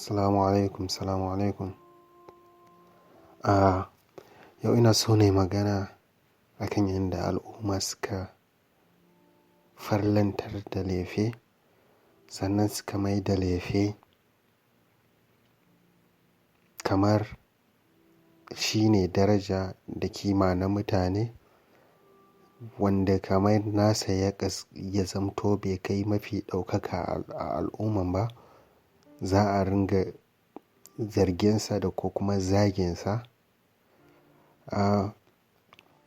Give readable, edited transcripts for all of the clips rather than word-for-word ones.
Salamu alaikum, salamu alaikum. A yau ina so ne magana akan yadda al'umma suka farlantar da lefe, sannan suka mai da lefe kamar shi ne daraja da kima na mutane, wanda kamar nasa ya zamto bai kai mafi ɗaukaka a al'umman ba, za a ringa zarginsa da ko kuma zaginsa.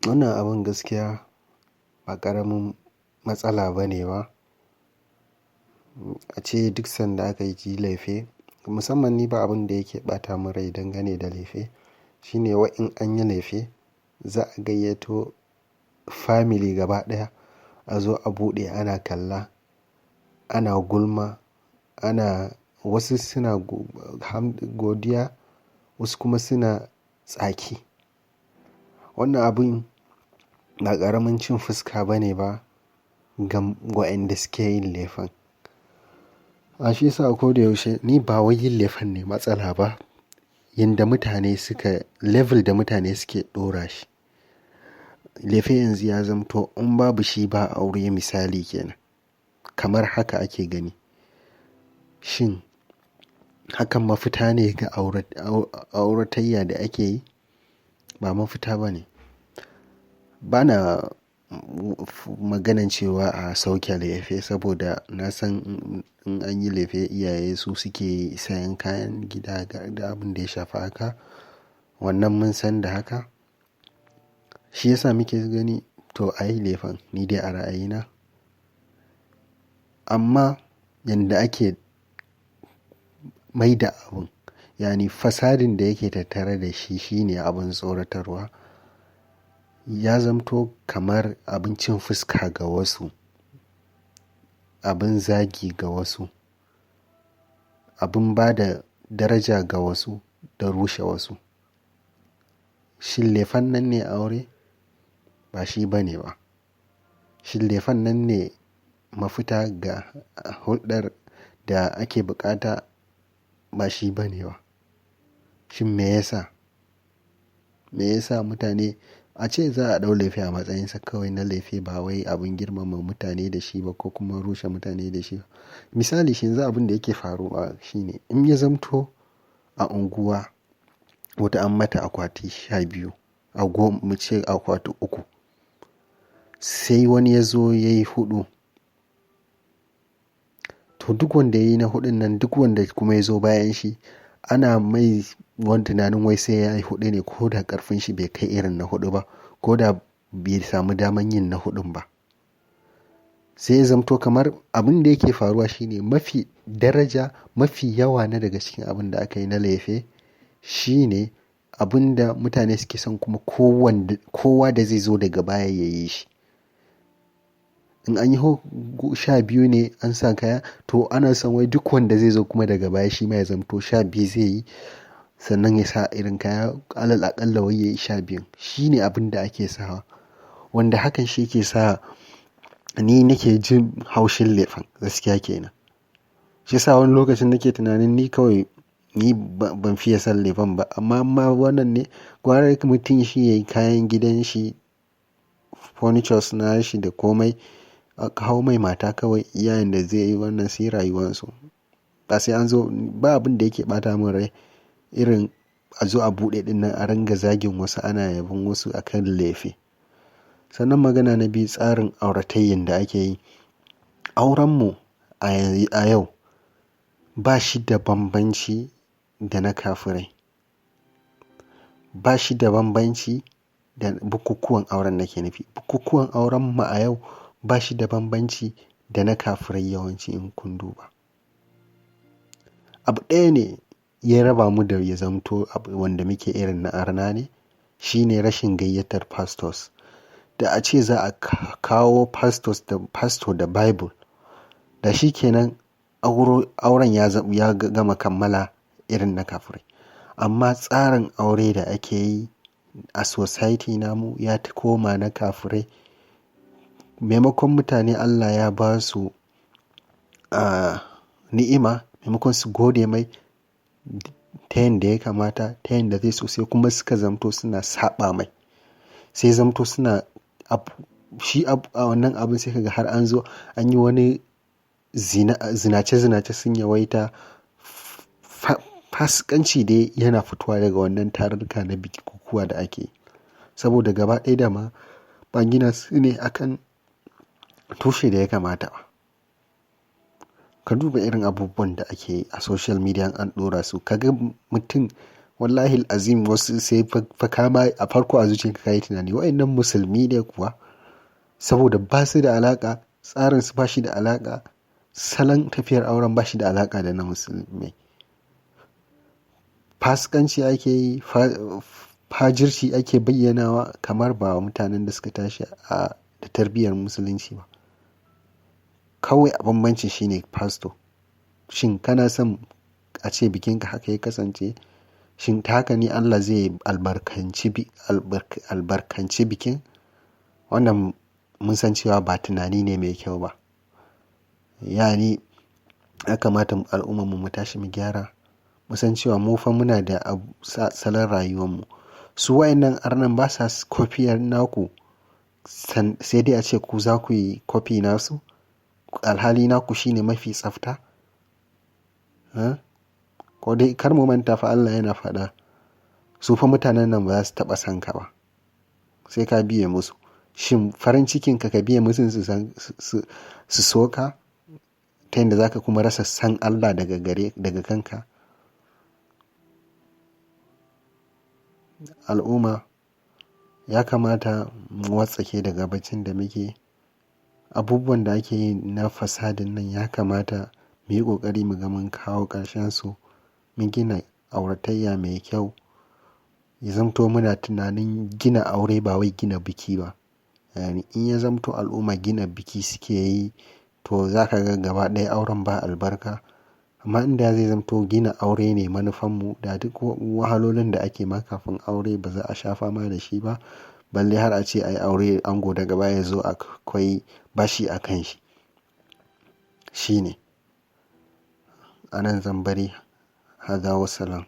Wannan abin gaskiya ba ƙaramin matsala ba ne ba. A ce duk sanda aka yi laifi, musamman ni ba abin da yake ɓata min rai dangane da laifi shine wa in an yi laifi za a gayyato family gaba ɗaya a zo a buɗe ana kalla, ana gulma, wasu suna godiya, wasu kuma suna tsaki. Wannan abin ba ƙaramin cin fuska ba ne ba ga waɗanda suke yin laifin. Shi yasa ko da yaushe ni ba wai yin laifin ne matsala ba, yanda mutane suka level da mutane suke ɗora shi. Laifi yanzu ya zamto in babu shi ba aure misali kenan, kamar haka ake gani. Shin hakan mafita ne ga auratayya da ake yi? Ba mafita ba ne. Bana maganan cewa a sauke laifi, saboda na san in an yi laifi iyaye su suke sayan kayan gida da abin da ya shafa haka. Wannan mun san da haka. Shi yasa muke gani to a yi laifin, ni dai a ra'ayina. Amma yanda ake maida abun, yani fasadin da yake tattare da shi shine abin tsoratarwa. Ya zamto kamar abin cin fuska ga wasu, abin zagi ga wasu, abin ba da daraja ga wasu da rushe wasu. Shin laifin nan ne aure? Ba shi ba ne ba. Shin laifin nan ne mafita ga hulɗar da ake buƙata? Ba shi ba ne ba. Shin me yasa? Me yasa mutane a ce za a ɗau laifi a matsayinsa kawai na laifi, ba wai abin girmama mutane da shi ba ko kuma rushe mutane da shi? Misali shi yanzu abin da yake faruwa shine in ya zamto a unguwa wata an mata akwati 12, mu ce akwati 3, sai wani ya zo ya yi 4. To duk wanda ya yi na 4 nan, duk wanda kuma ya zo bayan shi, ana mai wani tunanin wai sai ya yi 4 ne, ko da ƙarfin shi bai kai irin na 4 ba, ko da bai samu daman yin na 4 ba. Sai ya zamto kamar abin da yake faruwa shine mafi daraja, mafi yawa na daga cikin abin da aka yi na laifi shine abin da mutane suke son kuma kowa da zai zo daga baya ya yi shi. In an yi 12 ne an sa kaya, to ana son wai duk wanda zai zo kuma daga baya shi ma ya zamto 12 zai yi, sannan ya sa irin kaya alal aƙalla wai ya yi 12. Shi ne abin da ake sawa, wanda hakan shi ke sa ni nake jin haushin laifin gaskiya kenan. Shi yasa wani lokacin nake tunanin ni kawai ni ban fiye son laifin ba, amma wannan ne gwara mutum shi ya yi kayan gidan shi, furnitures na shi da komai, a kawo mai mata kawai yayin da zai yi wannan sai rayuwarsu. Ba sai an zo, ba abin da yake ɓata min rai irin a zo a buɗe ɗin nan a ringa zagin wasu, ana yabon wasu akan laifi. Sannan magana na biyu, tsarin auratayyan da ake yi. Aurenmu a yau ba shi da bambanci da na kafirai. Ba shi da bambanci da bukukuwan auren nake nufi. Bukukuwan auren mu a yau ba shi da bambanci da na kafirai yawanci in kun duba. Abu ɗaya ne ya raba mu da ya zamto wanda muke irin na arna ne, shine rashin gayyatar pastors. Da a ce za a kawo pastor da Bible, da shi kenan auren ya gama kammala irin na kafirai. Amma tsarin aure da ake yi a society namu ya koma na kafirai. Maimakon mutane Allah ya ba su ni'ima, maimakon su gode mai, ta yadda ya kamata, ta yadda zai so, sai kuma suka zamto suna saba mai, sai zamto suna shi a wannan abin sai kaga har an zo an yi wani zinace-zinace sun yawaita. Fasikanci dai yana fitowa daga wannan tarurruka na bukukuwa da ake, saboda gaba ɗaya da ma ba gina su ne akan tushe da ya kamata ba. Ka duba irin abubuwan da ake yi a social media, an ɗora su kaga mutum, wallahi azim, wasu sai fa kama a farko a zuciyarka kayi tunani wa'annan musulmi ne kuwa, saboda ba su da alaka, tsarin su ba shi da alaka, salon tafiyar auren ba shi da alaka da na musulmai. Fasikanci ake yi, fajirci ake bayyanawa kamar ba mutanen da suka tashi da tarbiyyar musulunci ba. Kawai a bambanci shine pastor. Shin kana son a ce bikinka haka ya kasance? Shin ta haka ne Allah zai albarkanci bikin? Wannan mun san cewa ba tunani ne mai kyau ba. Yani ya kamata al'ummar mu tashi mu gyara, mu san cewa mu fa muna da salon rayuwar mu. Su wayannan arnan ba sa kofiyar naku, sai dai a ce ku za ku yi kofi nasu, alhali naku shine mafi tsafta. Ko dai kar mu manta fa Allah yana faɗa, su fa mutanen nan ba za su taɓa san ka ba, sai ka biye musu. Shin farin cikin ka biye musu su so ka, ta yadda za ka kuma rasa san Allah daga kanka? Al'umma ya kamata mu watsake daga baccin da muke. Abubuwan da ake yi na fasadin nan ya kamata mu yi ƙoƙari mu ga mun kawo ƙarshen su, mun gina auratayya mai kyau, ya zamto muna tunanin gina aure ba wai gina biki ba. Yani in ya zamto al'umma gina biki suke yi, to za ka ga gaba ɗaya auren ba albarka. Amma inda zai zamto gina aure ne manufanmu, da duk wahalolin da ake ma kafin aure ba za a sha fama da shi ba. Balle har a ce ai aure ango daga baya zo akwai bashi a kan shi. Shi ne. Anan zan bari. Hada wassalam.